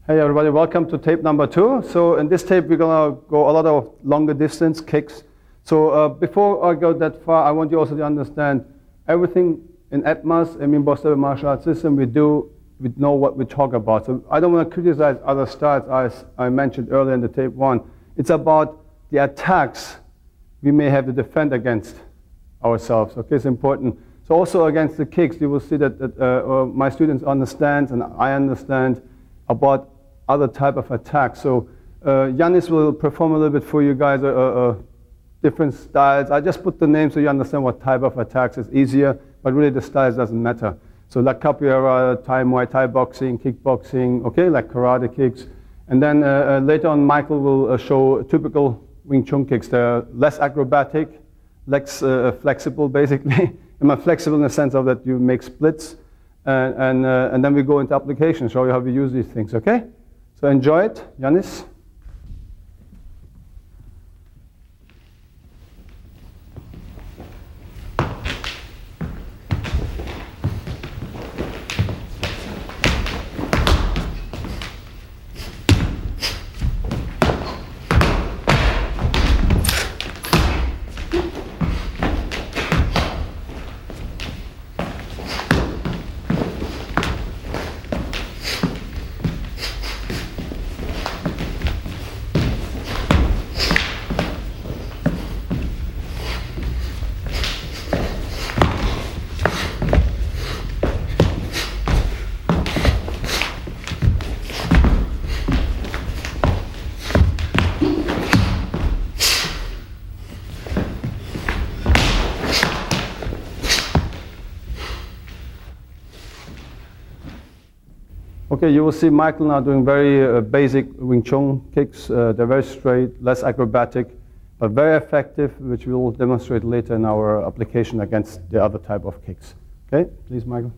Hey everybody, welcome to tape number 2. So in this tape we're gonna go a lot of longer distance kicks. So before I go that far, I want you also to understand everything in ETMAS, Emin Boztepe Martial Arts System, we know what we talk about. So I don't want to criticize other styles as I mentioned earlier in the tape 1. It's about the attacks we may have to defend against ourselves. Okay, it's important. So also against the kicks, you will see that my students understand and I understand about other type of attacks. So Yannis will perform a little bit for you guys different styles. I just put the name so you understand what type of attacks is easier, but really the styles doesn't matter. So like capoeira, Thai, Muay Thai boxing, kickboxing, okay, like karate kicks. And then later on Michael will show typical Wing Chun kicks. They're less acrobatic, less flexible basically. And flexible in the sense of that you make splits. And then we go into application, show you how we use these things, okay? So enjoy it, Yannis. Okay, you will see Michael now doing very basic Wing Chun kicks. They're very straight, less acrobatic, but very effective, which we will demonstrate later in our application against the other type of kicks. Okay, please, Michael.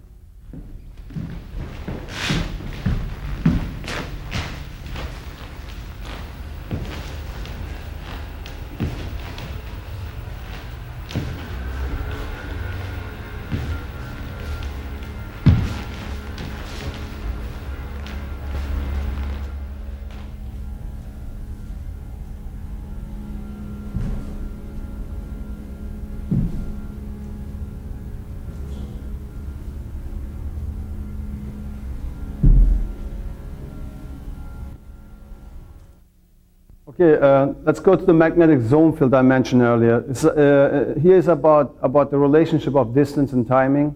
Okay, let's go to the magnetic zone field I mentioned earlier. Here is about the relationship of distance and timing.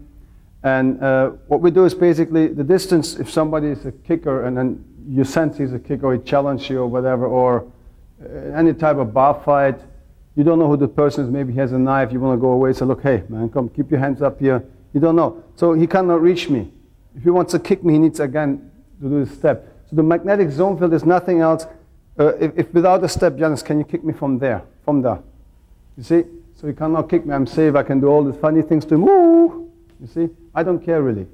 And what we do is basically the distance, if somebody is a kicker and then you sense he's a kicker or he challenges you or whatever, or any type of bar fight, you don't know who the person is, maybe he has a knife, you want to go away, so look, hey man, come, keep your hands up here. You don't know. So he cannot reach me. If he wants to kick me, he needs again to do this step. So the magnetic zone field is nothing else. If without a step, Yannis, can you kick me from there? From there. You see? So he cannot kick me. I'm safe. I can do all these funny things to him. Woo! You see? I don't care really.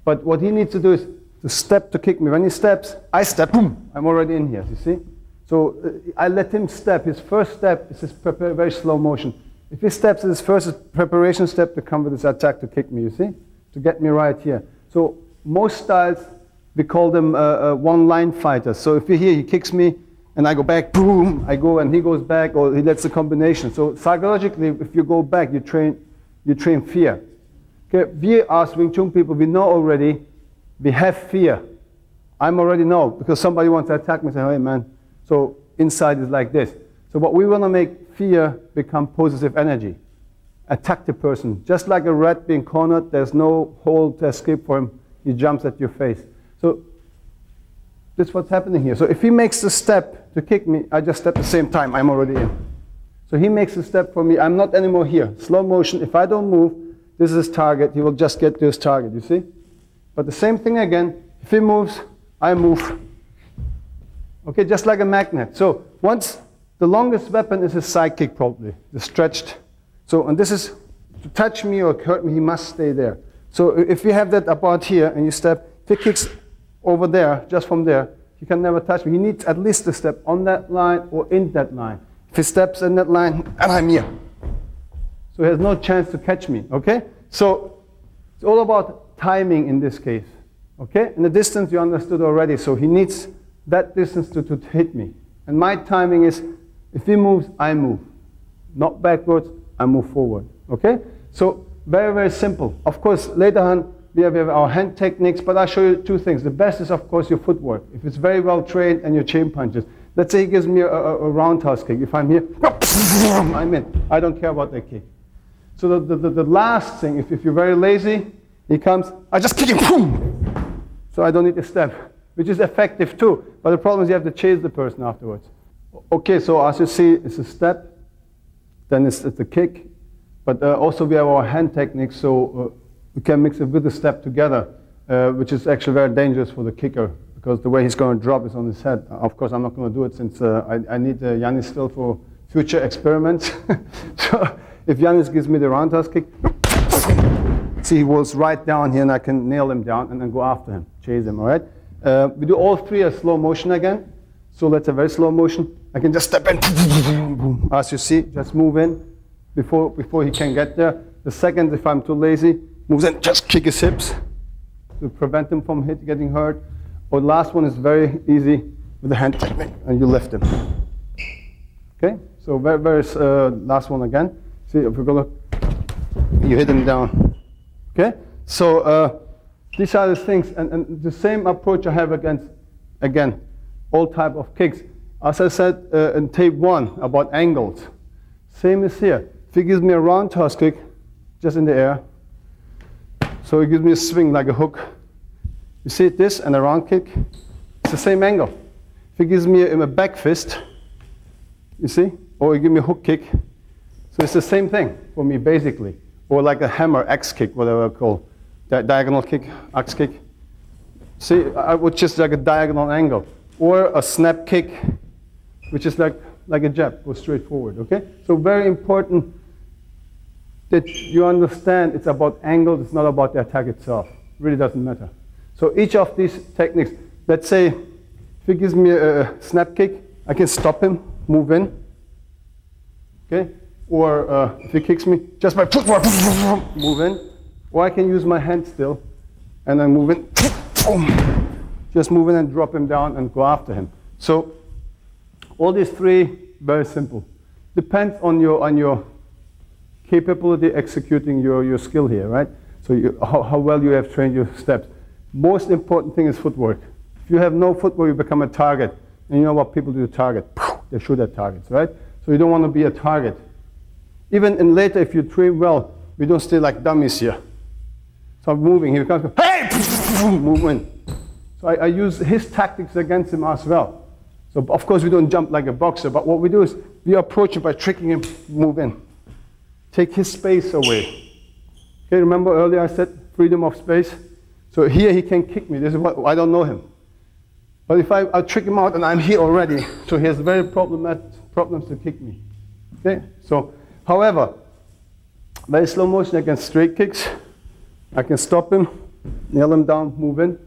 But what he needs to do is to step to kick me. When he steps, I step. Boom! I'm already in here. You see? So I let him step. His first step is his very slow motion. If he steps, his first preparation step to come with his attack to kick me. You see? To get me right here. So most styles, we call them one-line fighters. So if you're here, he kicks me, and I go back, boom, I go, and he goes back, or he lets the combination. So psychologically, if you go back, you train fear. Okay, we as Wing Chun people, we know already, we have fear. I'm already know, because somebody wants to attack me, say, hey man, so inside is like this. So what we want to make fear become positive energy. Attack the person. Just like a rat being cornered, there's no hole to escape for him. He jumps at your face. So this is what's happening here. So if he makes the step to kick me, I just step at the same time. I'm already in. So he makes a step for me. I'm not anymore here. Slow motion. If I don't move, this is his target. He will just get to his target, you see? But the same thing again. If he moves, I move. Okay, just like a magnet. So once the longest weapon is his side kick probably, the stretched. So, and this is to touch me or hurt me, he must stay there. So if you have that about here and you step, if he kicks over there, just from there, he can never touch me. He needs at least a step on that line or in that line. If he steps in that line, and I'm here. So he has no chance to catch me, okay? So it's all about timing in this case. Okay? And the distance you understood already, so he needs that distance to hit me. And my timing is, if he moves, I move. Not backwards, I move forward. Okay? So, very, very simple. Of course, later on, we have our hand techniques, but I'll show you two things. The best is, of course, your footwork. If it's very well trained and your chain punches. Let's say he gives me a roundhouse kick. If I'm here, I'm in. I don't care about that kick. So the last thing, if you're very lazy, he comes, I just kick him, boom! So I don't need to step, which is effective too. But the problem is you have to chase the person afterwards. Okay, so as you see, it's a step, then it's the kick. But also we have our hand technique, so we can mix it with the step together, which is actually very dangerous for the kicker, because the way he's going to drop is on his head. Of course, I'm not going to do it since I need Yannis still for future experiments. So if Yannis gives me the roundhouse kick, see, he was right down here, and I can nail him down and then go after him, chase him, all right? We do all three as slow motion again. So let's have very slow motion. I can just step in, boom. As you see, just move in before he can get there. The second, if I'm too lazy, moves in, just kick his hips to prevent him from getting hurt. Or the last one is very easy with the hand technique, and you lift him. Okay, so very last one again. See, if we're gonna, you hit him down. Okay, so these are the things, and the same approach I have against, again, all type of kicks. As I said in tape 1 about angles, same as here. If he gives me a roundhouse kick, just in the air, so he gives me a swing like a hook. You see this and a round kick, it's the same angle. If he gives me a back fist, you see, or he gives me a hook kick, so it's the same thing for me basically. Or like a hammer, axe kick, whatever I call, diagonal kick, axe kick. See, I would just like a diagonal angle. Or a snap kick, which is like a jab, go straight forward, okay? So very important that you understand it's about angles, it's not about the attack itself. It really doesn't matter. So each of these techniques, let's say, if he gives me a snap kick, I can stop him, move in, okay? Or if he kicks me, just by footwork, move in. Or I can use my hand still, and then move in, just move in and drop him down and go after him. So all these three, very simple. Depends on your capability executing your skill here, right? So how well you have trained your steps. Most important thing is footwork. If you have no footwork, you become a target. And you know what people do to target? They shoot at targets, right? So you don't want to be a target. Even in later, if you train well, we don't stay like dummies here. So I'm moving, he comes, hey! Movement. So I use his tactics against him as well. So of course we don't jump like a boxer, but what we do is we approach him by tricking him, move in. Take his space away. Okay, remember earlier I said freedom of space? So here he can kick me. This is what I don't know him. But if I trick him out and I'm here already, so he has very problems to kick me. Okay, so however, very slow motion against straight kicks. I can stop him, nail him down, move in.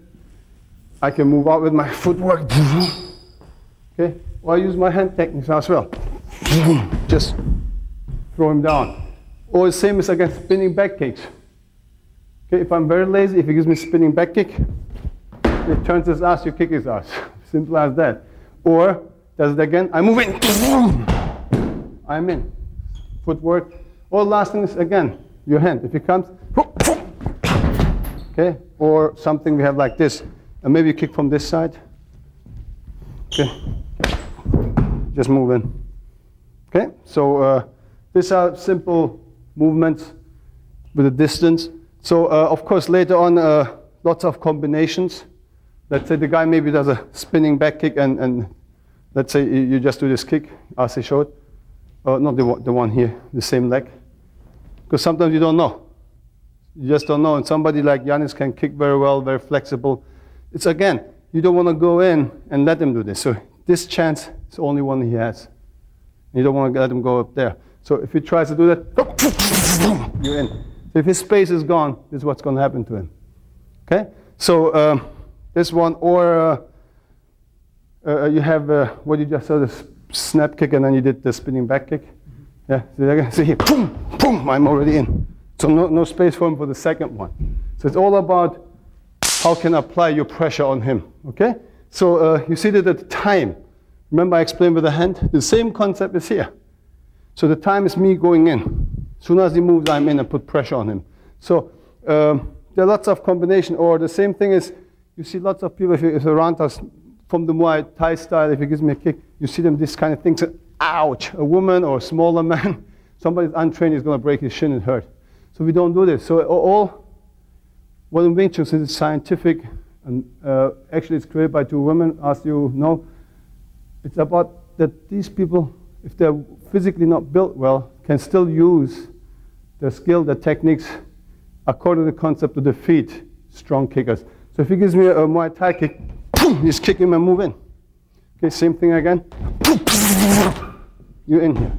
I can move out with my footwork. Okay, or I use my hand techniques as well. Just throw him down. Or the same as against spinning back kicks. Okay, if I'm very lazy, if he gives me spinning back kick, he turns his ass, you kick his ass. Simple as that. Or does it again, I move in. I'm in. Footwork. Or last thing is again, your hand. If he comes, okay, or something we have like this. And maybe you kick from this side. Okay, just move in. Okay, so these are simple movements with a distance. So of course later on lots of combinations. Let's say the guy maybe does a spinning back kick and let's say you just do this kick as he showed. Not the one here, the same leg. Because sometimes you don't know. You just don't know. And somebody like Yannis can kick very well, very flexible. It's again, you don't want to go in and let him do this. So this chance is the only one he has. You don't want to let him go up there. So if he tries to do that, you're in. So if his space is gone, this is what's going to happen to him. Okay? So this one, or you have what you just saw, the snap kick, and then you did the spinning back kick. Yeah, see here, boom, boom, I'm already in. So no space for him for the second one. So it's all about how can I apply your pressure on him, okay? So you see that the time, remember I explained with the hand, the same concept is here. So the time is me going in. As soon as he moves, I'm in and put pressure on him. So there are lots of combination, or the same thing is, you see lots of people, if you're around us, from the Muay Thai style, if he gives me a kick, you see them, this kind of thing, so, ouch, a woman or a smaller man, somebody's untrained is going to break his shin and hurt. So we don't do this. So all, what in Wing Chun is scientific, and actually it's created by two women, as you know. It's about that these people, if they're physically not built well, can still use their skill, their techniques, according to the concept of the feet, strong kickers. So if he gives me a Muay Thai kick, just kick him and move in. Okay, same thing again. You're in here.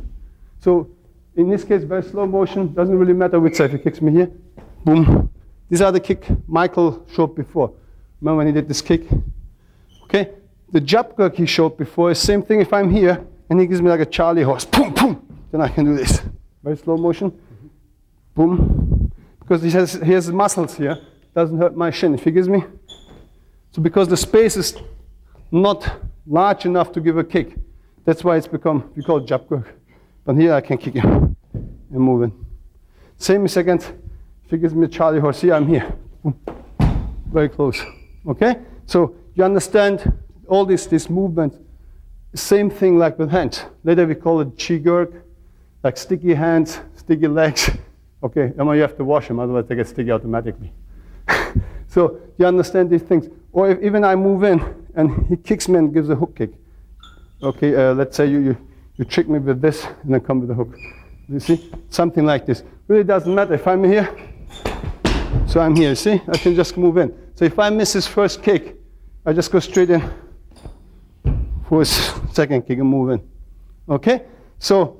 So in this case, very slow motion, doesn't really matter which side. If he kicks me here, boom. These are the kick Michael showed before. Remember when he did this kick? Okay, the jab kick he showed before is same thing. If I'm here and he gives me like a Charlie horse, boom, boom, then I can do this. Very slow motion, boom. Because he has muscles here, doesn't hurt my shin. If he gives me, so because the space is not large enough to give a kick, that's why it's become, we call it jab kick. But here I can kick him and move in. Same second, if he gives me a Charlie horse here, I'm here. Boom. Very close. Okay? So you understand all this movement, same thing like with hands. Later we call it chi gurk, like sticky hands, sticky legs. Okay, you have to wash them, otherwise they get sticky automatically. So you understand these things. Or if even I move in and he kicks me and gives a hook kick. Okay, let's say you trick me with this and then come with the hook. You see? Something like this. Really doesn't matter if I'm here. So I'm here, see? I can just move in. So if I miss his first kick, I just go straight in for his second kick and move in. Okay? So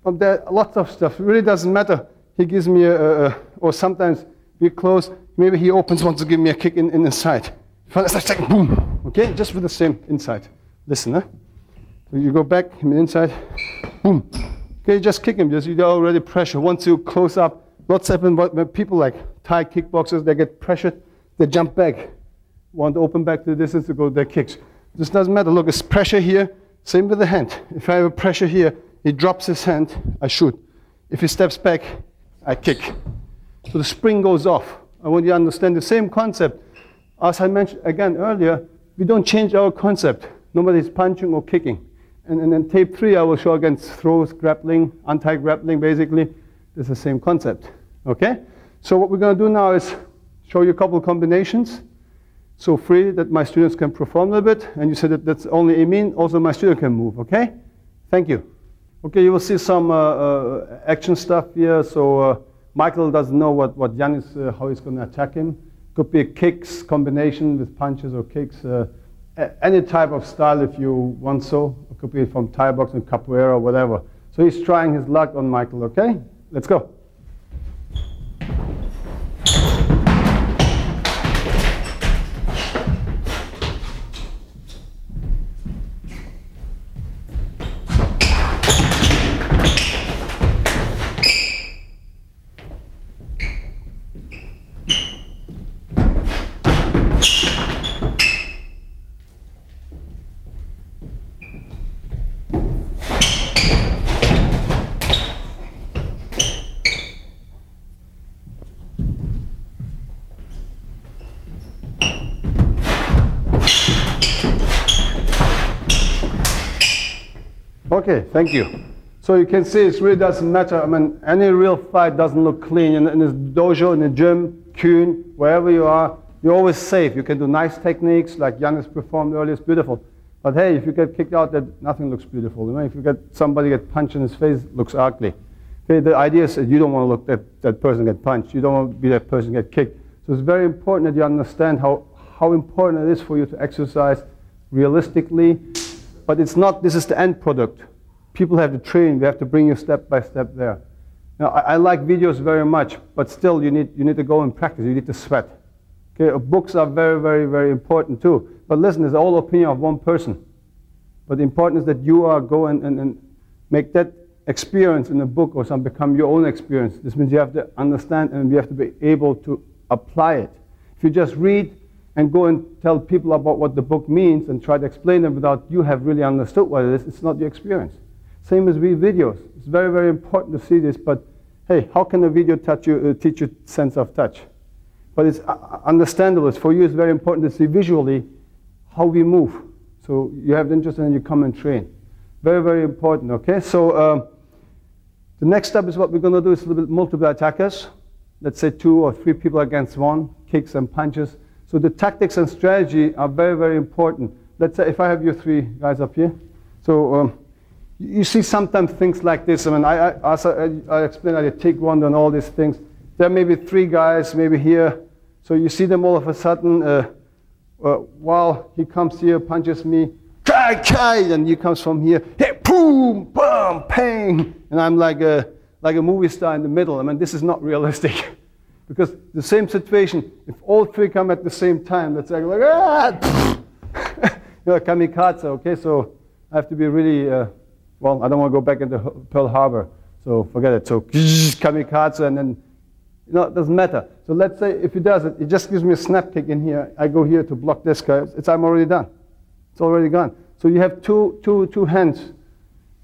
there are lots of stuff. It really doesn't matter. He gives me or sometimes we're close. Maybe he wants to give me a kick in the side. Boom. Okay? Just with the same inside. Listen, huh? So you go back, him inside, boom. Okay, just kick him. Just you already pressure. Once you close up, what's happened when people like Thai kickboxers, they get pressured, they jump back, want to open back to the distance to go their kicks. This doesn't matter. Look, it's pressure here. Same with the hand. If I have a pressure here, he drops his hand, I shoot. If he steps back, I kick. So the spring goes off. I want you to understand the same concept. As I mentioned again earlier, we don't change our concept. Nobody's punching or kicking. And then tape 3, I will show against throws, grappling, anti-grappling, basically. It's the same concept, okay? So what we're going to do now is show you a couple of combinations. So free that my students can perform a little bit. And you said that that's only Emin, also my student can move, okay? Thank you. Okay, you will see some action stuff here. So Michael doesn't know what Jan is, how he's going to attack him. Could be a kicks combination with punches or kicks. Any type of style if you want so. It could be from Thai boxing, capoeira, or whatever. So he's trying his luck on Michael, okay? Let's go. Okay, thank you. So you can see it really doesn't matter. I mean, any real fight doesn't look clean. In the dojo, in the gym, Chun, wherever you are, you're always safe. You can do nice techniques like Jan has performed earlier, it's beautiful. But hey, if you get kicked out, that nothing looks beautiful. You know, if you get somebody get punched in his face, it looks ugly. Okay, the idea is that you don't want to look at that person get punched. You don't want to be that person get kicked. So it's very important that you understand how important it is for you to exercise realistically. But it's not, this is the end product. People have to train, we have to bring you step by step there. Now, I like videos very much, but still you need to go and practice, you need to sweat. Okay, books are very, very, very important too. But listen, it's all opinion of one person. But the important is that you are going and make that experience in a book or something become your own experience. This means you have to understand and you have to be able to apply it. If If you just read and go and tell people about what the book means and try to explain it without you have really understood what it is, it's not your experience. Same as with videos. It's very, very important to see this, but hey, how can a video teach you sense of touch? But it's understandable. For you, it's very important to see visually how we move. So you have the interest and you come and train. Very, very important, okay? So the next step is what we're going to do is a little bit multiple attackers. Let's say 2 or 3 people against one, kicks and punches. So the tactics and strategy are very, very important. Let's say if I have you 3 guys up here. So you see sometimes things like this. I mean, I explained how you take one and all these things. There may be 3 guys, maybe here. So you see them all of a sudden, while he comes here, punches me, and he comes from here, hey, boom, boom, bang, and I'm like a movie star in the middle. I mean, this is not realistic. Because the same situation, if all 3 come at the same time, let's say like, you're a kamikaze, okay? So I have to be really, well, I don't want to go back into Pearl Harbor, so forget it. So kamikaze, and then, you know, it doesn't matter. So let's say if he does it, it just gives me a snap kick in here. I go here to block this guy. I'm already done. It's already gone. So you have two hands.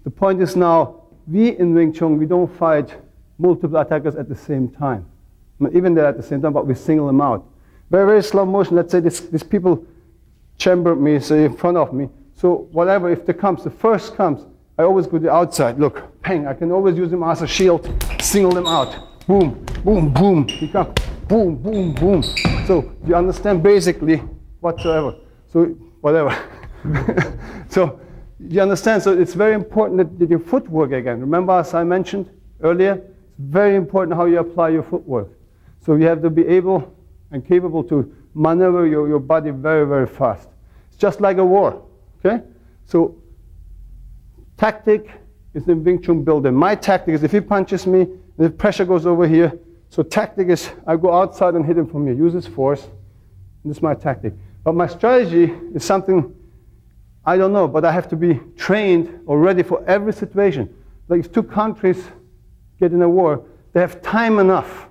The point is now, we in Wing Chun, we don't fight multiple attackers at the same time. I mean, even they're at the same time, but we single them out. Very, very slow motion. Let's say these people chambered me, say in front of me. So whatever, if the first comes, I always go to the outside. Look, bang, I can always use them as a shield, single them out. Boom, boom, boom. He comes, boom, boom, boom. So you understand basically whatsoever. So whatever. So you understand, so it's very important that your footwork again. Remember, as I mentioned earlier, it's very important how you apply your footwork. So you have to be able and capable to maneuver your body very, very fast. It's just like a war, okay? So tactic is in Wing Chun building. My tactic is if he punches me, the pressure goes over here. So tactic is I go outside and hit him from here. Use his force. This is my tactic. But my strategy is something I don't know, but I have to be trained or ready for every situation. Like if 2 countries get in a war, they have time enough.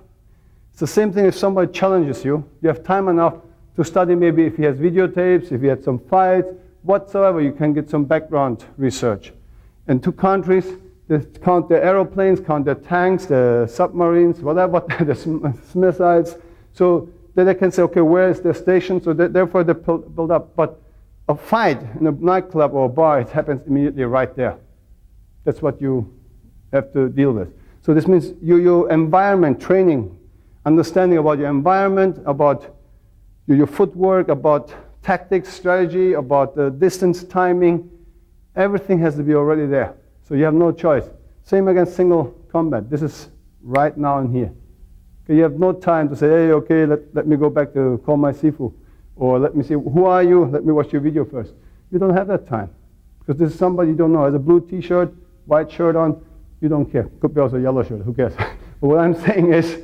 It's the same thing if somebody challenges you. You have time enough to study maybe if he has videotapes, if he had some fights, whatsoever, you can get some background research. And 2 countries, they count their aeroplanes, count their tanks, the submarines, whatever, the missiles. So then they can say, okay, where is their station? So therefore they build up. But a fight in a nightclub or a bar, it happens immediately right there. That's what you have to deal with. So this means your environment, training, understanding about your environment, about your footwork, about tactics, strategy, about the distance, timing, everything has to be already there. So you have no choice. Same against single combat. This is right now and here. Okay, you have no time to say, hey, okay, let me go back to call my Sifu. Or let me see, who are you? Let me watch your video first. You don't have that time. Because this is somebody you don't know. Has a blue t-shirt, white shirt on, you don't care. Could be also a yellow shirt, who cares? But what I'm saying is,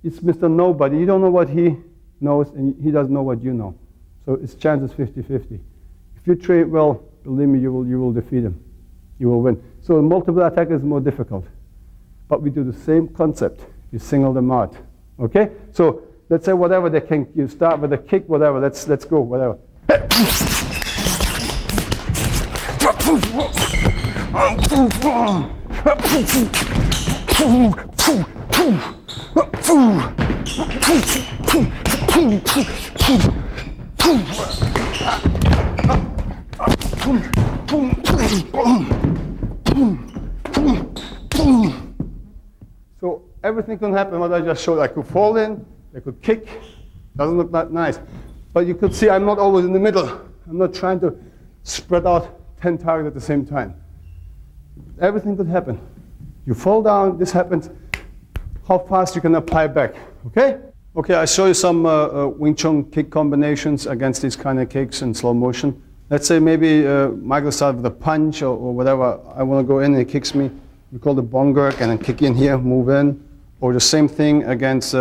it's Mr. Nobody. You don't know what he knows, and he doesn't know what you know. So its chances 50-50. If you train well, believe me, you will defeat him. You will win. So multiple attack is more difficult. But we do the same concept. You single them out. Okay? So let's say whatever they can, you start with a kick, whatever, let's go, whatever. So everything can happen, what I just showed. I could fall in, I could kick, doesn't look that nice. But you could see I'm not always in the middle. I'm not trying to spread out 10 targets at the same time. Everything could happen. You fall down, this happens, how fast you can apply back, okay? Okay, I show you some Wing Chun kick combinations against these kind of kicks in slow motion. Let's say maybe Michael started with a punch or whatever. I want to go in and he kicks me. We call the bongurk and then kick in here, move in. Or the same thing against,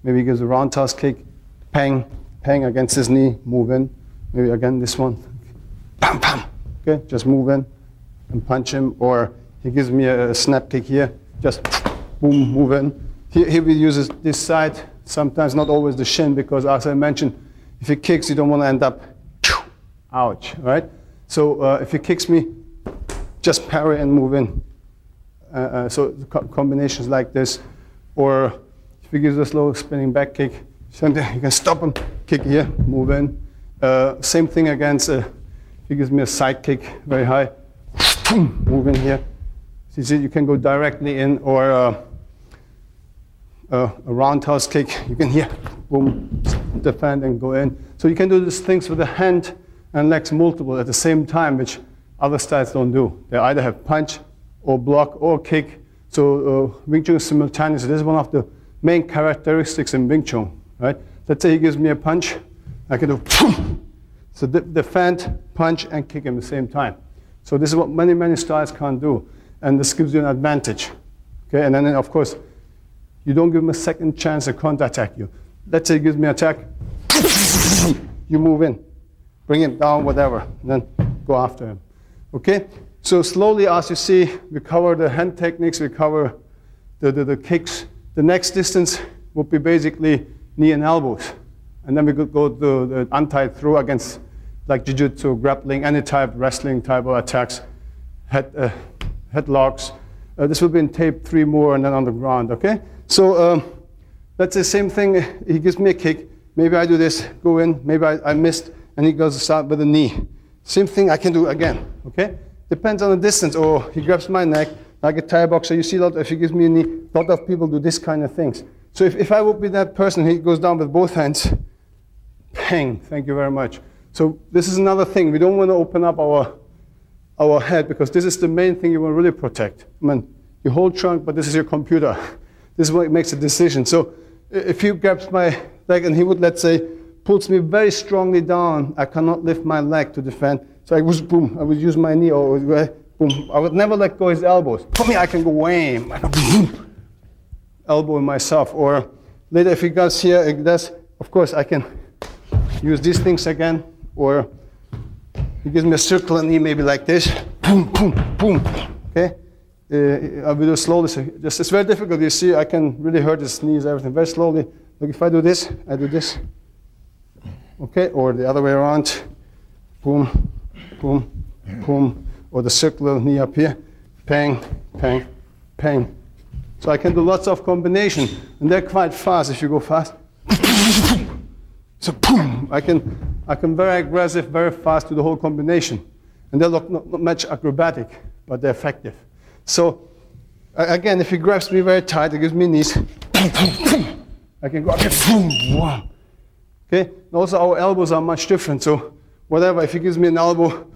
maybe he gives a round toss kick, pang, pang against his knee, move in. Maybe again this one, pam, pam. Okay, just move in and punch him. Or he gives me a snap kick here, just boom, move in. Here we use this side, Sometimes not always the shin, because as I mentioned, if he kicks, you don't want to end up, ouch, right? So if he kicks me, just parry and move in. So combinations like this, or if he gives a slow spinning back kick, something you can stop him, kick here, move in. Same thing against, if he gives me a side kick very high, move in here. So you see, you can go directly in, or a roundhouse kick, you can here, boom, defend and go in. So you can do these things with the hand and legs multiple at the same time, which other styles don't do. They either have punch or block or kick. So Wing Chun is simultaneous. This is one of the main characteristics in Wing Chun, right? Let's say he gives me a punch, I can do, so defend, punch, and kick at the same time. So this is what many styles can't do, and this gives you an advantage. Okay, and then of course, you don't give him a second chance to counter-attack you. Let's say he gives me an attack, you move in, bring him down, whatever, and then go after him. Okay, so slowly, as you see, we cover the hand techniques, we cover the kicks. The next distance would be basically knee and elbows. And then we could go to the untied throw against like jiu-jitsu, grappling, any type, wrestling type of attacks, headlocks. This will be in tape 3 more and then on the ground, okay? So that's the same thing. He gives me a kick. Maybe I do this, go in. Maybe I missed, and he goes to start with a knee. Same thing I can do again, okay? Depends on the distance. Or he grabs my neck like a Thai boxer. You see that if he gives me a knee, a lot of people do this kind of things. So if I would be that person, he goes down with both hands. Bang, thank you very much. So this is another thing. We don't want to open up our head, because this is the main thing you want to really protect. I mean, you hold trunk, but this is your computer. This is what makes a decision. So if he grabs my leg and he would, let's say, pulls me very down, I cannot lift my leg to defend. So I was, boom, I would use my knee, or boom. I would never let go his elbows. For me, I can go wham, I can boom, elbow myself. Or later, if he goes here, it does, of course, I can use these things again. Or he gives me a circular knee, maybe like this, boom, boom, boom, okay? I will do slowly, so just, it's very difficult, you see, I can really hurt his knees, everything, very slowly. Look, if I do this, I do this, okay? Or the other way around, boom, boom, boom, or the circular knee up here, pang, pang, pang. So I can do lots of combination, and they're quite fast if you go fast. So boom, I can very aggressive, very fast do the whole combination. And they look not much acrobatic, but they're effective. So again, if he grabs me very tight, it gives me knees. I can go, okay, boom, okay? And also our elbows are much different, so whatever, if he gives me an elbow,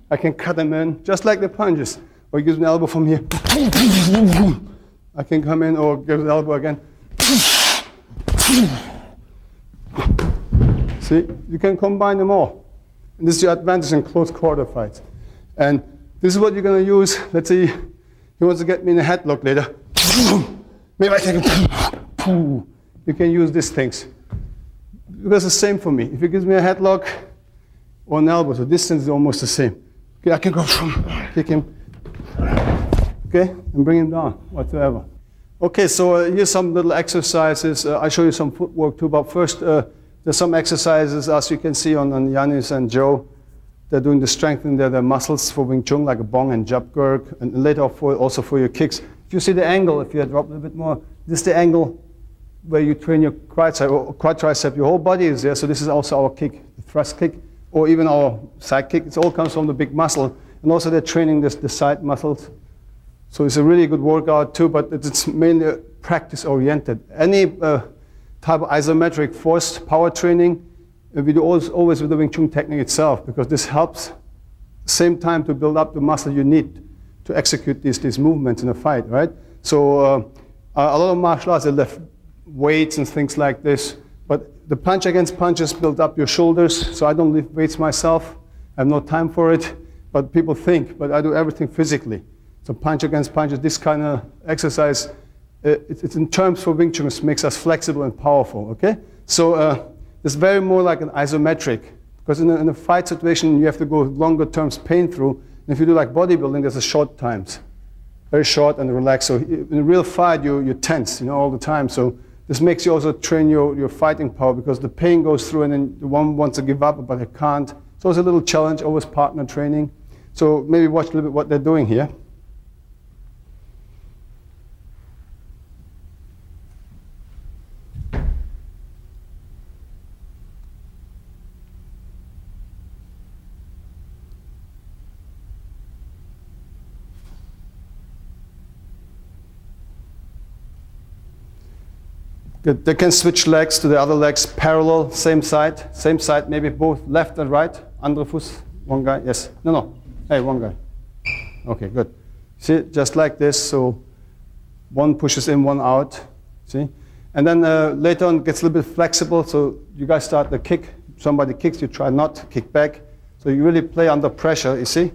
I can cut him in, just like the punches. Or he gives me an elbow from here, I can come in, or give the elbow again. See, you can combine them all. And this is your advantage in close quarter fights. And this is what you're going to use. Let's say he wants to get me in a headlock later. Maybe I can, you can use these things. Because it's the same for me. If he gives me a headlock or an elbow, so distance is almost the same. Okay, I can go, kick him, okay, and bring him down, whatsoever. Okay, so here's some little exercises. I'll show you some footwork too, but first, there's some exercises, as you can see on Yanis and Joe. They're doing the strengthening their muscles for Wing Chun, like a bong and jab gurk, and later also for your kicks. If you see the angle, if you drop a little bit more, this is the angle where you train your quad tricep. Your whole body is there, so this is also our kick, the thrust kick, or even our side kick. It all comes from the big muscle. And also they're training the side muscles. So it's a really good workout too, but it's mainly practice oriented. Any type of isometric forced power training, we do always with the Wing Chun technique itself, because this helps same time to build up the muscle you need to execute these movements in a fight, right? So a lot of martial arts, they lift weights and things like this, but the punch against punches build up your shoulders, so I don't lift weights myself. I have no time for it, but people think, but I do everything physically. So punch against punches, this kind of exercise, it's in terms for Wing Chun, it makes us flexible and powerful, okay? So it's very more like an isometric, because in a fight situation, you have to go longer terms pain through. And if you do like bodybuilding, there's a short times, very short and relaxed. So in a real fight, you're tense, all the time. So This makes you also train your fighting power, because the pain goes through and then the one wants to give up, but it can't. So it's a little challenge, always partner training. So maybe watch a little bit what they're doing here. They can switch legs to the other legs, parallel, same side, maybe both left and right. Andere Fuß, one guy, yes. No. Hey, one guy. Okay, good. See, just like this, so one pushes in, one out, see? And then later on it gets a little bit flexible, so you guys start the kick. Somebody kicks, you try not to kick back. So you really play under pressure, you see?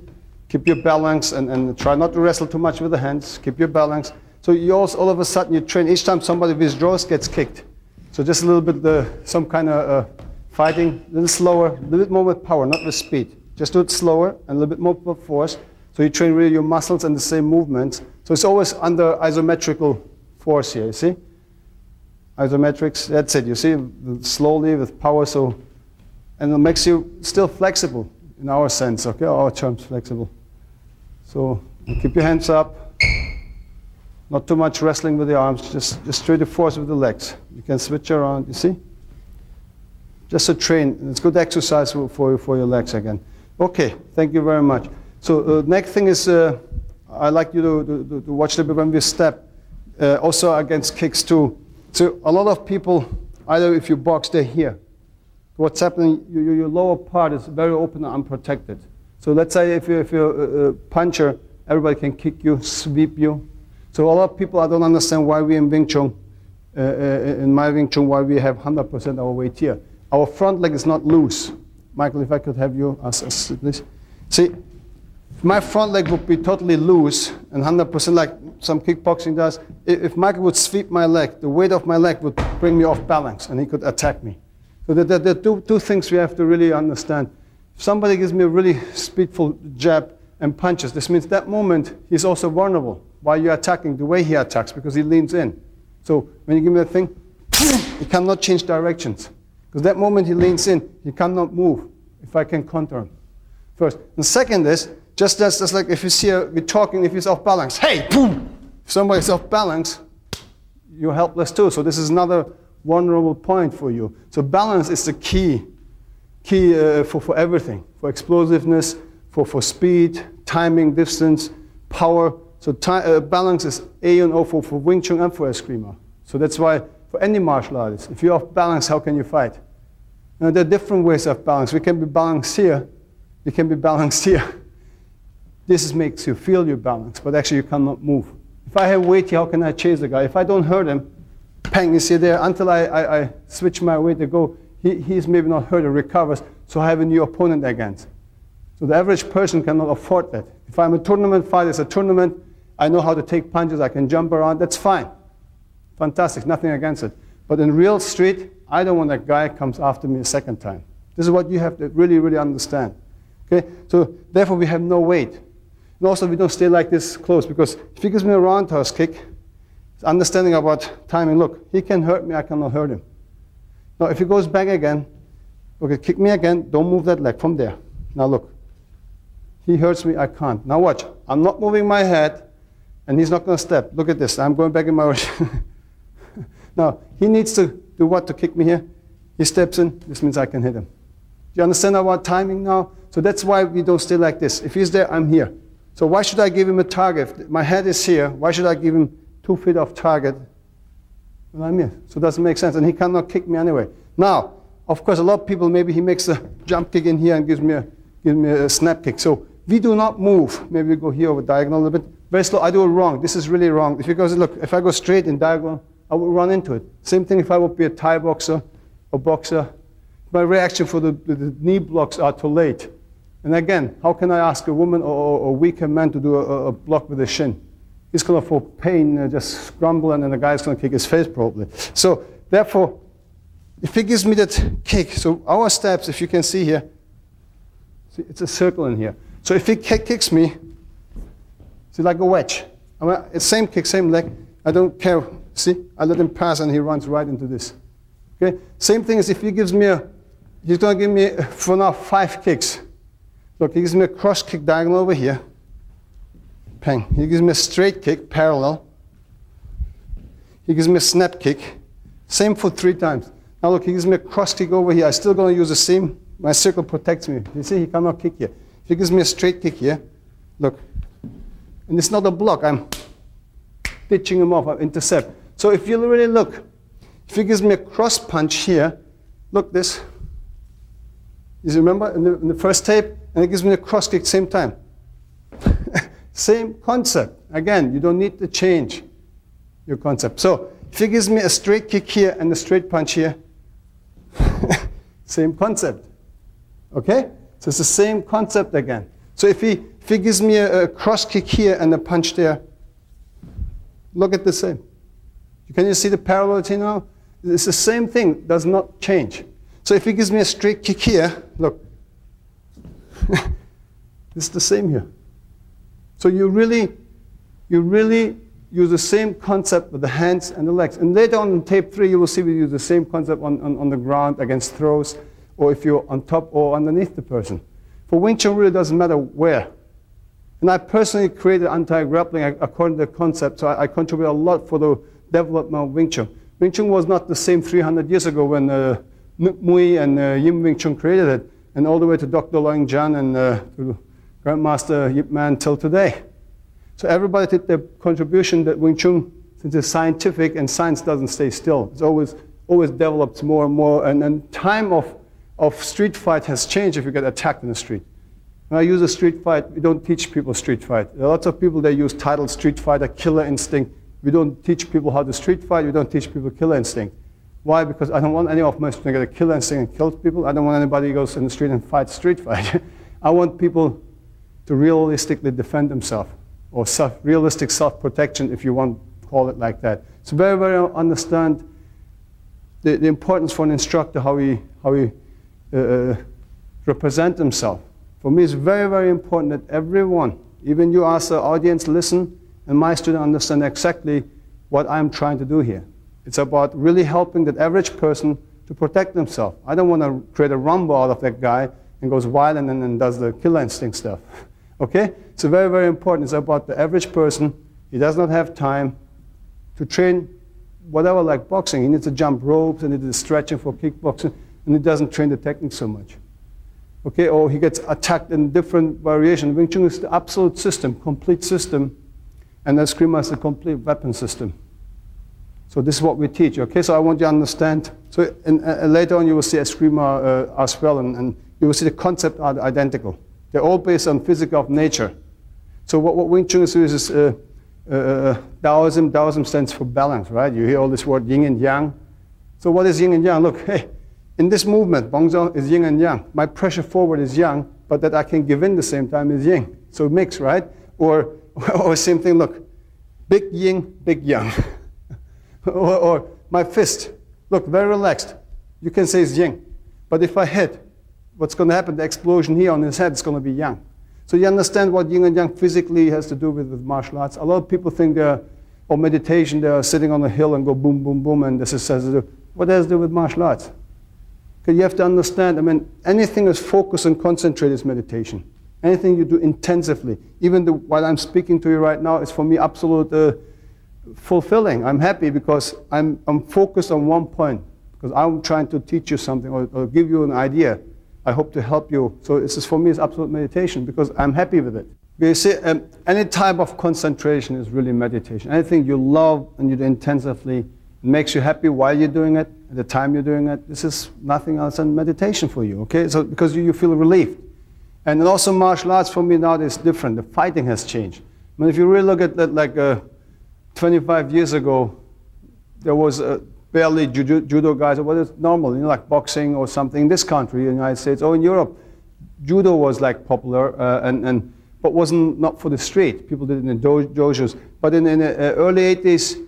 Keep your balance and try not to wrestle too much with the hands. Keep your balance. So you also, all of a sudden, you train, each time somebody withdraws, gets kicked. So just a little bit, some kind of fighting, a little slower, a little bit more with power, not with speed. Just do it slower and a little bit more with force. So you train really your muscles and the same movements. So it's always under isometrical force here, you see? Isometrics, that's it, you see? Slowly with power, so, and it makes you still flexible in our sense, okay? Our terms, flexible. So keep your hands up. Not too much wrestling with the arms, just straight to force with the legs. You can switch around, you see? Just to train, it's good exercise for your legs again. Okay, thank you very much. So next thing is, I'd like you to watch a little bit when we step, also against kicks too. So a lot of people, either if you box, they're here. What's happening, your lower part is very open and unprotected. So let's say if you're a puncher, everybody can kick you, sweep you. So a lot of people, I don't understand why we in Wing Chun, in my Wing Chun, why we have 100% our weight here. Our front leg is not loose. Michael, if I could have you, please. See, if my front leg would be totally loose and 100% like some kickboxing does, if Michael would sweep my leg, the weight of my leg would bring me off balance and he could attack me. So there are two things we have to really understand. If somebody gives me a really speedful jab and punches, this means that moment he's also vulnerable. While you're attacking, the way he attacks, because he leans in. So when you give me that thing, he cannot change directions. Because that moment he leans in, he cannot move if I can counter him. First. And second is, just like if you see we're talking, if he's off balance, hey, boom! If somebody's off balance, you're helpless too. So this is another vulnerable point for you. So balance is the key for everything. For explosiveness, for speed, timing, distance, power. So balance is A and O for Wing Chun and for Eskrima. So that's why for any martial artist, if you're off balance, how can you fight? Now, there are different ways of balance. We can be balanced here. You can be balanced here. This makes you feel your balance, but actually you cannot move. If I have weight here, how can I chase the guy? If I don't hurt him, bang, you see there, until I switch my weight to go, he's maybe not hurt or recovers, so I have a new opponent against. So the average person cannot afford that. If I'm a tournament fighter, it's a tournament, I know how to take punches, I can jump around, that's fine. Fantastic, nothing against it. But in real street, I don't want that guy comes after me a second time. This is what you have to really, really understand. Okay? So therefore we have no weight. And also we don't stay like this close, because if he gives me a roundhouse kick, it's understanding about timing. Look, he can hurt me, I cannot hurt him. Now if he goes back again, okay, kick me again, don't move that leg from there. Now look, he hurts me, I can't. Now watch, I'm not moving my head, and he's not going to step. Look at this, I'm going back in my Now, he needs to do what to kick me here? He steps in, this means I can hit him. Do you understand about timing now? So that's why we don't stay like this. If he's there, I'm here. So why should I give him a target? If my head is here, why should I give him 2 feet off target? Well, I'm here. So it doesn't make sense, and he cannot kick me anyway. Now, of course, a lot of people, maybe he makes a jump kick in here and gives me a snap kick. So we do not move. Maybe we go here over diagonal a little bit. Very slow. I do it wrong. This is really wrong. If you go, look, if I go straight in diagonal, I will run into it. Same thing if I would be a Thai boxer or boxer. My reaction for the knee blocks are too late. And again, how can I ask a woman or a weaker man to do a block with a shin? He's going to feel pain, just scramble, and then the guy's going to kick his face probably. So therefore, if he gives me that kick, so our steps, if you can see here, see, it's a circle in here. So if he kicks me, it's like a wedge. I mean, it's same kick, same leg. I don't care See, I let him pass and he runs right into this. Okay, same thing as if he gives me he's going to give me, for now, 5 kicks. Look, he gives me a cross kick diagonal over here. Bang. He gives me a straight kick, parallel. He gives me a snap kick. Same for 3 times. Now look, he gives me a cross kick over here. I'm still going to use the same. My circle protects me. You see, he cannot kick here. If he gives me a straight kick here, look. And it's not a block. I'm pitching him off. I intercept. So if you really look, if he gives me a cross punch here, look this. You remember in the first tape? And it gives me a cross kick same time. Same concept. Again, you don't need to change your concept. So if he gives me a straight kick here and a straight punch here, same concept. Okay? So it's the same concept again. So if he gives me a cross kick here and a punch there, look at the same. Can you see the parallelity now? It's the same thing, does not change. So if he gives me a straight kick here, look, it's the same here. So you really use the same concept with the hands and the legs. And later on in tape 3, you will see we use the same concept on the ground against throws, or if you're on top or underneath the person. For Wing Chun, really doesn't matter where. And I personally created anti-grappling according to the concept, so I contribute a lot for the development of Wing Chun. Wing Chun was not the same 300 years ago when Nuk Mui and Yim Wing Chun created it, and all the way to Dr. Loing Jan and to Grandmaster Yip Man till today. So everybody did their contribution that Wing Chun, since it's scientific and science doesn't stay still. It's always develops more and more, and time of street fight has changed if you get attacked in the street. When I use a street fight, we don't teach people street fight. There are lots of people that use titled street fighter, killer instinct. We don't teach people how to street fight, we don't teach people killer instinct. Why? Because I don't want any of my students to get a killer instinct and kill people. I don't want anybody who goes in the street and fights street fight. I want people to realistically defend themselves, or realistic self-protection, if you want to call it like that. So very, very understand the importance for an instructor, how he represent himself. For me, it's very, very important that everyone, even you as the audience, listen, and my student understand exactly what I'm trying to do here. It's about really helping that average person to protect themselves. I don't want to create a rumble out of that guy and goes violent and then does the killer instinct stuff. Okay? It's very, very important. It's about the average person. He does not have time to train whatever, like boxing. He needs to jump ropes and he needs stretching for kickboxing, and he doesn't train the technique so much. Okay? Or he gets attacked in different variations. Wing Chun is the absolute system, complete system, and the Eskrima is the complete weapon system. So this is what we teach. Okay? So I want you to understand. So later on you will see Eskrima as well, and you will see the concepts are identical. They're all based on physics of nature. So what Wing Chun is Taoism. Taoism stands for balance, right? You hear all this word yin and yang. So what is yin and yang? Look, hey, in this movement, Bongzhou is yin and yang. My pressure forward is yang, but that I can give in the same time is yin. So mix, right? Or same thing, look, big yin, big yang. or my fist, look, very relaxed. You can say it's yin. But if I hit, what's going to happen? The explosion here on his head is going to be yang. So you understand what yin and yang physically has to do with martial arts. A lot of people think or meditation, they're sitting on a hill and go boom, boom, boom, and this is has to do. What does it do with martial arts? Because you have to understand, I mean, anything that's focused and concentrated is meditation. Anything you do intensively, even while I'm speaking to you right now, is for me absolute fulfilling. I'm happy because I'm focused on one point, because I'm trying to teach you something or give you an idea. I hope to help you. So this is, for me, it's absolute meditation because I'm happy with it. You see, any type of concentration is really meditation. Anything you love and you do intensively, it makes you happy while you're doing it, at the time you're doing it, this is nothing else than meditation for you, okay? So because you feel relieved. And then also martial arts for me now is different. The fighting has changed. I mean, if you really look at that, like 25 years ago, there was barely judo guys, or what is normal, you know, like boxing or something in this country, in the United States, or in Europe. Judo was like popular, but wasn't not for the street. People did it in dojos. But in the early 80s,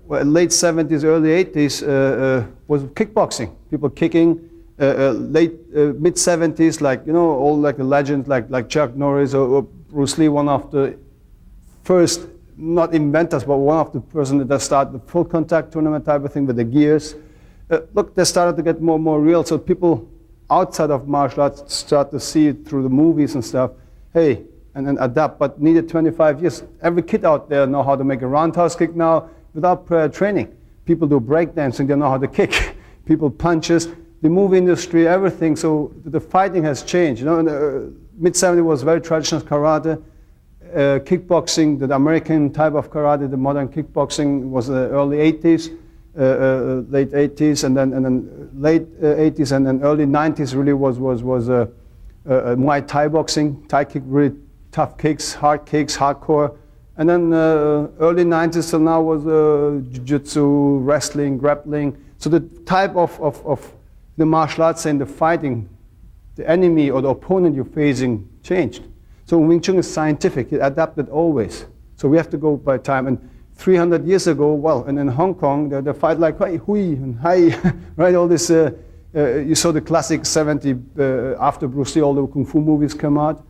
late 70s, early 80s, was kickboxing. People kicking. Mid 70s, like, you know, all like the legends like Chuck Norris or Bruce Lee, one of the first not inventors, but one of the person that started the full contact tournament type of thing with the gears. Look, they started to get more and more real, so people outside of martial arts start to see it through the movies and stuff. Hey, and then adapt, but needed 25 years. Every kid out there know how to make a roundhouse kick now without prior training. People do breakdancing, they know how to kick. People punches, the movie industry, everything. So the fighting has changed. You know, in the mid-70s was very traditional karate. Kickboxing, the American type of karate, the modern kickboxing was the early 80s, late 80s, and then late 80s, and then early 90s really was Muay Thai boxing, Thai kick, really tough kicks, hardcore. And then early 90s till now was jiu-jitsu, wrestling, grappling. So the type of the martial arts and the fighting, the enemy or the opponent you're facing changed. So Wing Chun is scientific, it adapted always. So we have to go by time. And 300 years ago, well, and in Hong Kong, they fight like hui and hai, right? All this, you saw the classic 70, after Bruce Lee, all the Kung Fu movies come out.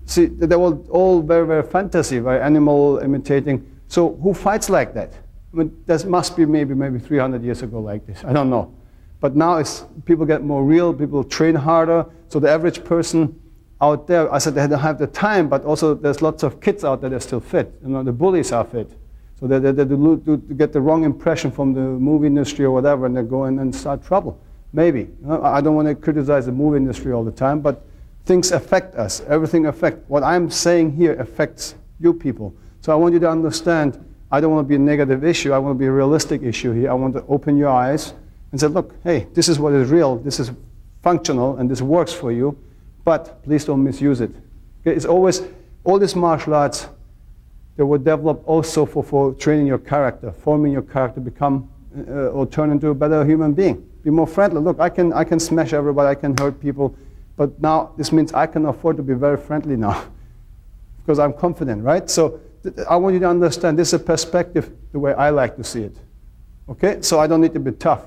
See, they were all very, very fantasy, right? Animal imitating. So who fights like that? I mean, there must be maybe 300 years ago like this, I don't know. But now it's, people get more real, people train harder. So the average person out there, I said they don't have the time, but also there's lots of kids out there that are still fit. You know, the bullies are fit. So they get the wrong impression from the movie industry or whatever, and they go in and start trouble. Maybe. You know, I don't want to criticize the movie industry all the time, but things affect us. Everything affects. What I'm saying here affects you people. So I want you to understand, I don't want to be a negative issue. I want to be a realistic issue here. I want to open your eyes and say, look, hey, this is what is real. This is functional, and this works for you. But please don't misuse it. Okay? It's always, all these martial arts, they were developed also for training your character, forming your character, become or turn into a better human being. Be more friendly. Look, I can smash everybody, I can hurt people, but now this means I can afford to be very friendly now because I'm confident, right? So I want you to understand this is a perspective the way I like to see it. Okay? So I don't need to be tough.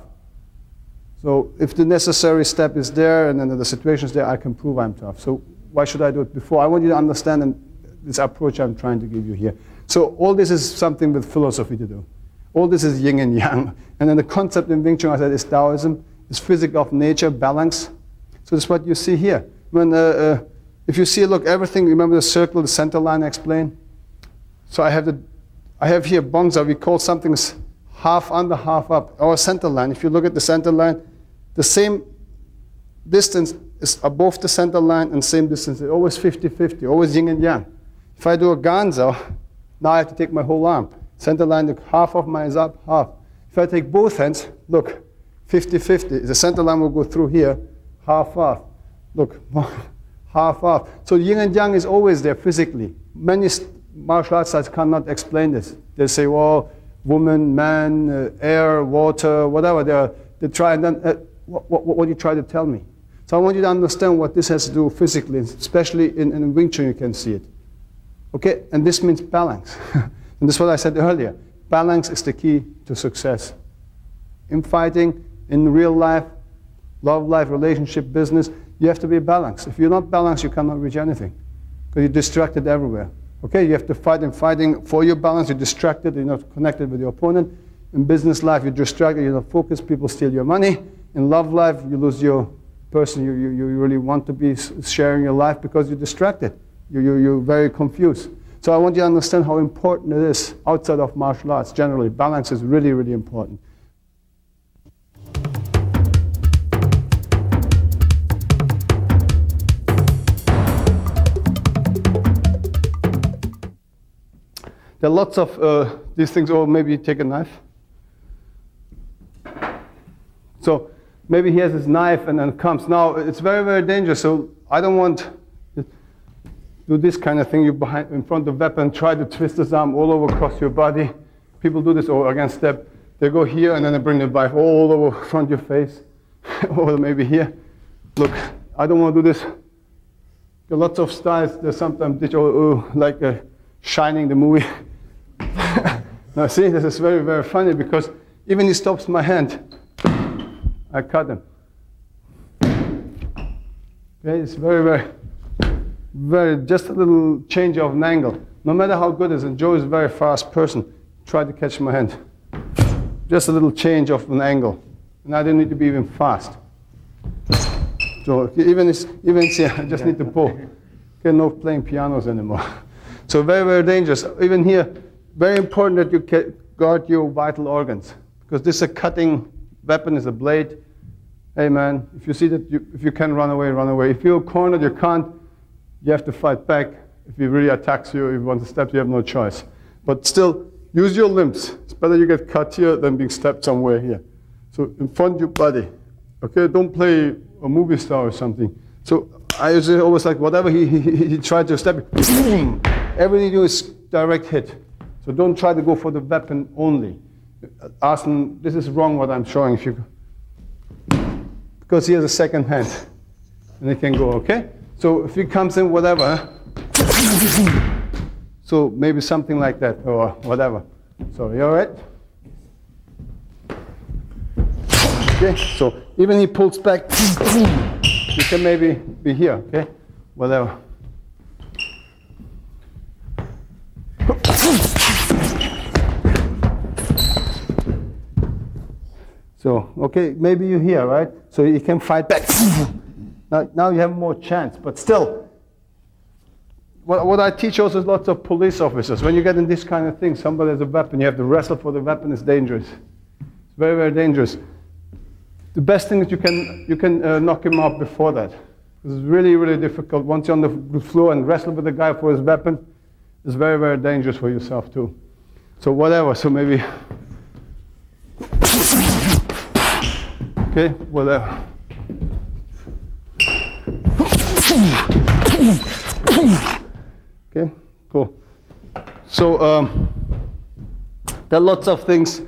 So if the necessary step is there and then the situation is there, I can prove I'm tough. So why should I do it before? I want you to understand this approach I'm trying to give you here. So all this is something with philosophy to do. All this is yin and yang. And then the concept in Wing Chun, I said, is Taoism, is physics of nature, balance. So that's what you see here. When, if you see, look, everything, remember the circle, the center line I explained? So I have here bongsa, we call something half under, half up. Our center line, if you look at the center line, the same distance is above the center line and same distance. It's always 50-50, always yin and yang. If I do a ganzao, now I have to take my whole arm. Center line, look, half of mine is up, half. If I take both hands, look, 50-50. The center line will go through here, half off. Look, half off. So yin and yang is always there physically. Many martial arts sites cannot explain this. They say, well, woman, man, air, water, whatever. They try and then, what do you try to tell me? So I want you to understand what this has to do physically, especially in Wing Chun you can see it. Okay, and this means balance. And this is what I said earlier. Balance is the key to success. In fighting, in real life, love life, relationship, business, you have to be balanced. If you're not balanced, you cannot reach anything. Because you're distracted everywhere. Okay, you have to fight, and fighting for your balance, you're distracted, you're not connected with your opponent. In business life, you're distracted, you're not focused, people steal your money. In love life, you lose your person you really want to be sharing your life because you're distracted. You're very confused. So I want you to understand how important it is outside of martial arts. Generally, balance is really, really important. There are lots of these things, or maybe take a knife. So maybe he has his knife and then comes. Now, it's very, very dangerous, so I don't want to do this kind of thing. You behind, in front of the weapon, try to twist his arm all over across your body. People do this, or against step. They go here and then they bring the knife all over front of your face, or maybe here. Look, I don't want to do this. There are lots of styles. There's sometimes like Shining, the movie. Now see, this is very, very funny because even he stops my hand, I cut him. Okay, it's very, very, just a little change of an angle. No matter how good it is, and Joe is a very fast person, try to catch my hand. Just a little change of an angle. And I don't need to be even fast. So even see, I just need to pull. Okay, no playing pianos anymore. So very, very dangerous. Even here, very important that you guard your vital organs. Because this is a cutting weapon, is a blade. Hey man, if you see that, if you can run away, run away. If you're cornered, you can't, you have to fight back. If he really attacks you, if you want to step, you have no choice. But still, use your limbs. It's better you get cut here than being stabbed somewhere here. So in front of your body. Okay, don't play a movie star or something. So I usually always like, whatever he tried to stab you, boom! Everything you do is direct hit. So don't try to go for the weapon only. Ask them, this is wrong what I'm showing. If you, because he has a second hand. And it can go, okay? So if he comes in, whatever. So maybe something like that, or whatever. So you all right? Okay, so even he pulls back, you can maybe be here, okay? Whatever. So, okay, maybe you're here, right? So you can fight back. Now you have more chance, but still, what I teach also is lots of police officers. When you get in this kind of thing, somebody has a weapon, you have to wrestle for the weapon, it's dangerous. It's very, very dangerous. The best thing is you can knock him out before that. It's really, really difficult. Once you're on the floor and wrestle with the guy for his weapon, it's very, very dangerous for yourself too. So whatever, so maybe, okay, whatever. Okay, cool. So there are lots of things.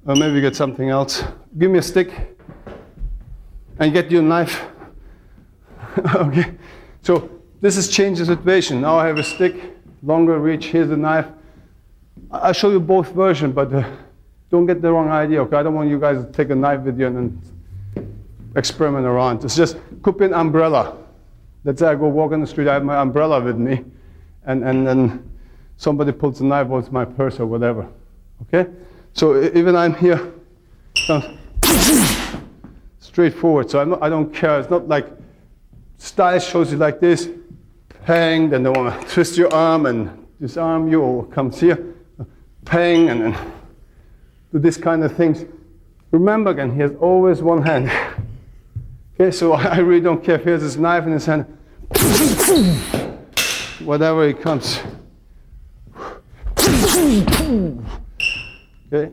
Maybe get something else. Give me a stick and get you a knife. Okay, so this is change the situation. Now I have a stick, longer reach, here's the knife. I'll show you both versions, but don't get the wrong idea, okay? I don't want you guys to take a knife with you and then experiment around. It's just, could be an umbrella. Let's say I go walk on the street, I have my umbrella with me, and then somebody pulls a knife, or it's my purse or whatever, okay? So even I'm here, straightforward, so I don't care. It's not like style shows you like this, pang, then they want to twist your arm and disarm you, or comes here, pang, and then do this kind of things. Remember again, he has always one hand. Okay, so I really don't care if he has his knife in his hand, whatever he comes. Okay.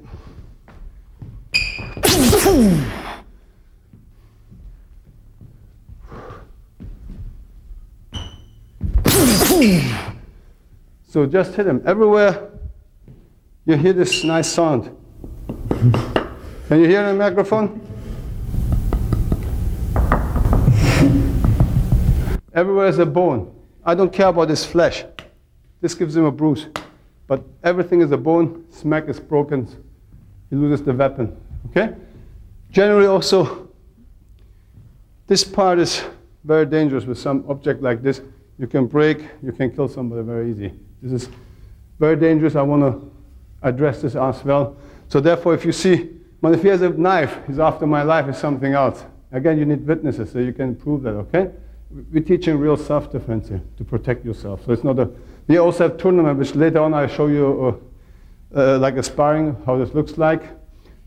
So just hit him. Everywhere you hear this nice sound. Can you hear the microphone? Everywhere is a bone. I don't care about his flesh. This gives him a bruise. But everything is a bone. Smack is broken. He loses the weapon. Okay? Generally also, this part is very dangerous with some object like this. You can break, you can kill somebody very easy. This is very dangerous. I want to address this as well. So therefore, if you see, but if he has a knife, he's after my life, is something else. Again, you need witnesses so you can prove that, okay? We're teaching real self-defense here to protect yourself. So it's not a, we also have tournament, which later on I'll show you like a sparring, how this looks like.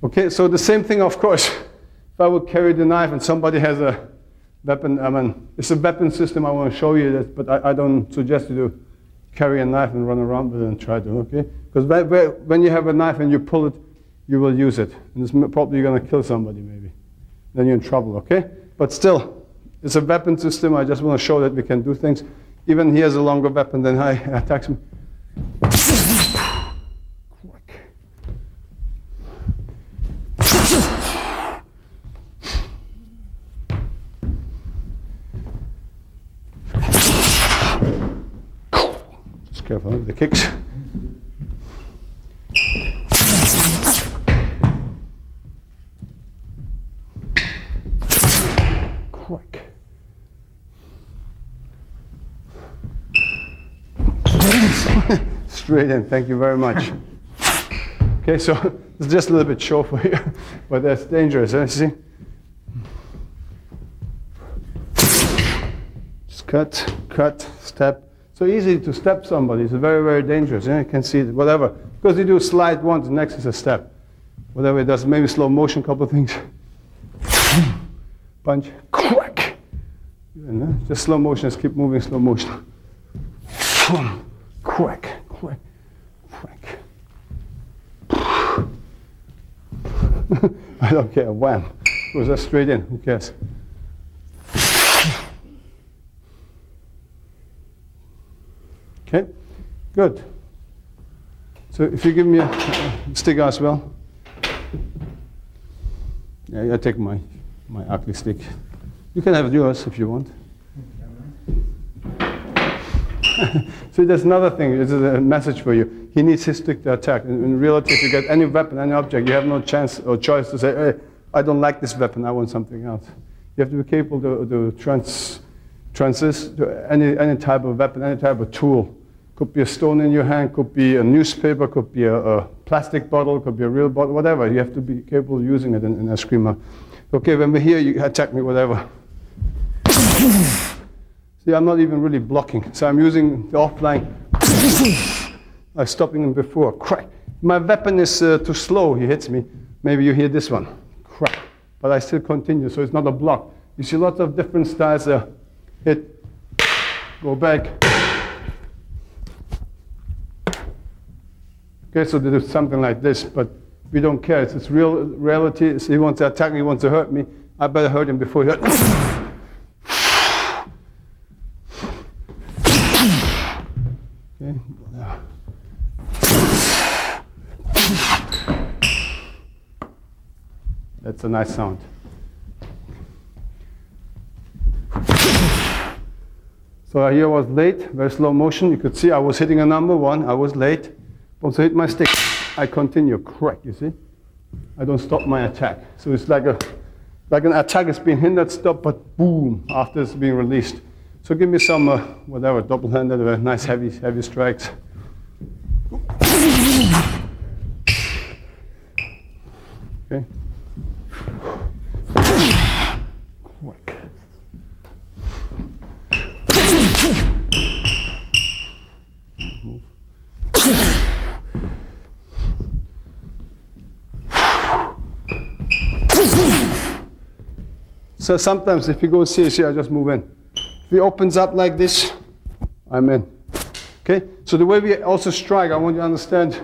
Okay, so the same thing, of course. If I would carry the knife and somebody has a weapon, I mean, it's a weapon system, I want to show you that, but I don't suggest you to carry a knife and run around with it and try to, okay? Because when you have a knife and you pull it, you will use it. And it's probably going to kill somebody, maybe. Then you're in trouble, okay? But still, it's a weapon system. I just want to show that we can do things. Even he has a longer weapon than I attacks me. Just careful with the kicks. Straight in, thank you very much. Okay, so it's just a little bit short for you, but that's dangerous, see? Just cut, cut, step. So easy to step somebody, it's very, very dangerous. You can see it, whatever. Because you do slide once, the next is a step. Whatever it does, maybe slow motion, couple of things. Punch, crack. And, just slow motion, just keep moving, slow motion. Crack, crack, crack. I don't care, wham. Goes that straight in, who cares? Okay, good. So if you give me a stick as well. Yeah, I take my ugly stick. You can have yours if you want. So there's another thing, this is a message for you. He needs his stick to attack. In reality, if you get any weapon, any object, you have no chance or choice to say, hey, I don't like this weapon, I want something else. You have to be capable to transist to any type of weapon, any type of tool. Could be a stone in your hand, could be a newspaper, could be a plastic bottle, could be a real bottle, whatever. You have to be capable of using it in a screamer. Okay, when we're here, you attack me, whatever. See, I'm not even really blocking. So I'm using the offline. I'm stopping him before. Crack. My weapon is too slow. He hits me. Maybe you hear this one. Crack. But I still continue, so it's not a block. You see lots of different styles there. Hit. Go back. Okay, so they do something like this, but we don't care. It's real reality. He wants to attack me, he wants to hurt me. I better hurt him before he hurts me. Okay. That's a nice sound. So here I was late, very slow motion. You could see I was hitting a number one, I was late. Also hit my stick, I continue, crack, you see? I don't stop my attack. So it's like an attack is being hindered, stop, but boom, after it's being released. So give me some, whatever, double-handed, nice heavy strikes. Okay. Quick. Move. So sometimes if you go see, I just move in. If he opens up like this, I'm in. Okay? So the way we also strike, I want you to understand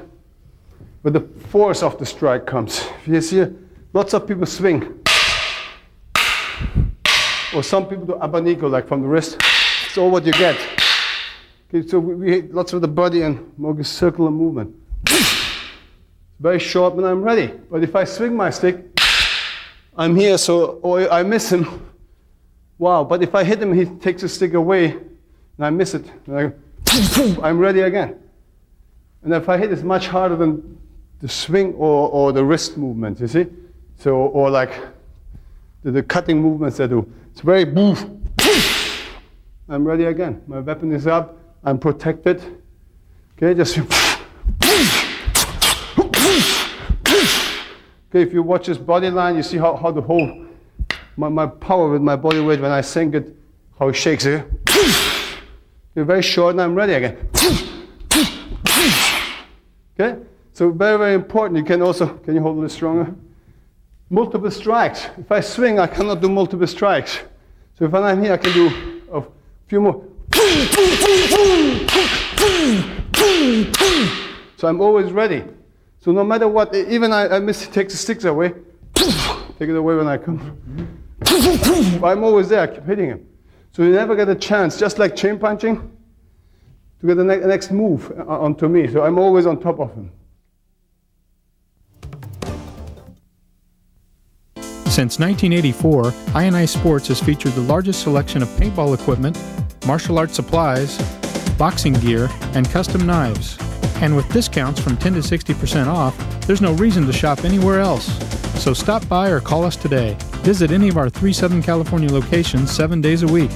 where the force of the strike comes. If you see, lots of people swing. Or some people do abanico, like from the wrist. It's all what you get. Okay, so we hit lots of the body and more circular movement. Very short when I'm ready. But if I swing my stick, I'm here, so or I miss him. Wow, but if I hit him, he takes the stick away, and I miss it. And I'm ready again. And if I hit, it's much harder than the swing or the wrist movement, you see? So, or like the cutting movements I do. It's very boof. I'm ready again. My weapon is up. I'm protected. Okay, just. Okay, if you watch his body line, you see how the whole, my power with my body weight when I sink it, how it shakes it. Okay, very short and I'm ready again. Okay, so very, very important. You can also, can you hold a little stronger? Multiple strikes. If I swing, I cannot do multiple strikes. So if I'm here, I can do a few more. So I'm always ready. So no matter what, even I miss, take the sticks away, take it away when I come. I'm always there, I keep hitting him. So you never get a chance, just like chain punching, to get the next move onto me. So I'm always on top of him. Since 1984, I&I Sports has featured the largest selection of paintball equipment, martial arts supplies, boxing gear, and custom knives. And with discounts from 10 to 60% off, there's no reason to shop anywhere else. So stop by or call us today. Visit any of our 3 Southern California locations 7 days a week.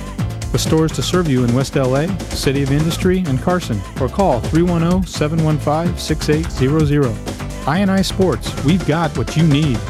with stores to serve you in West LA, City of Industry, and Carson, or call 310-715-6800. I&I Sports, we've got what you need.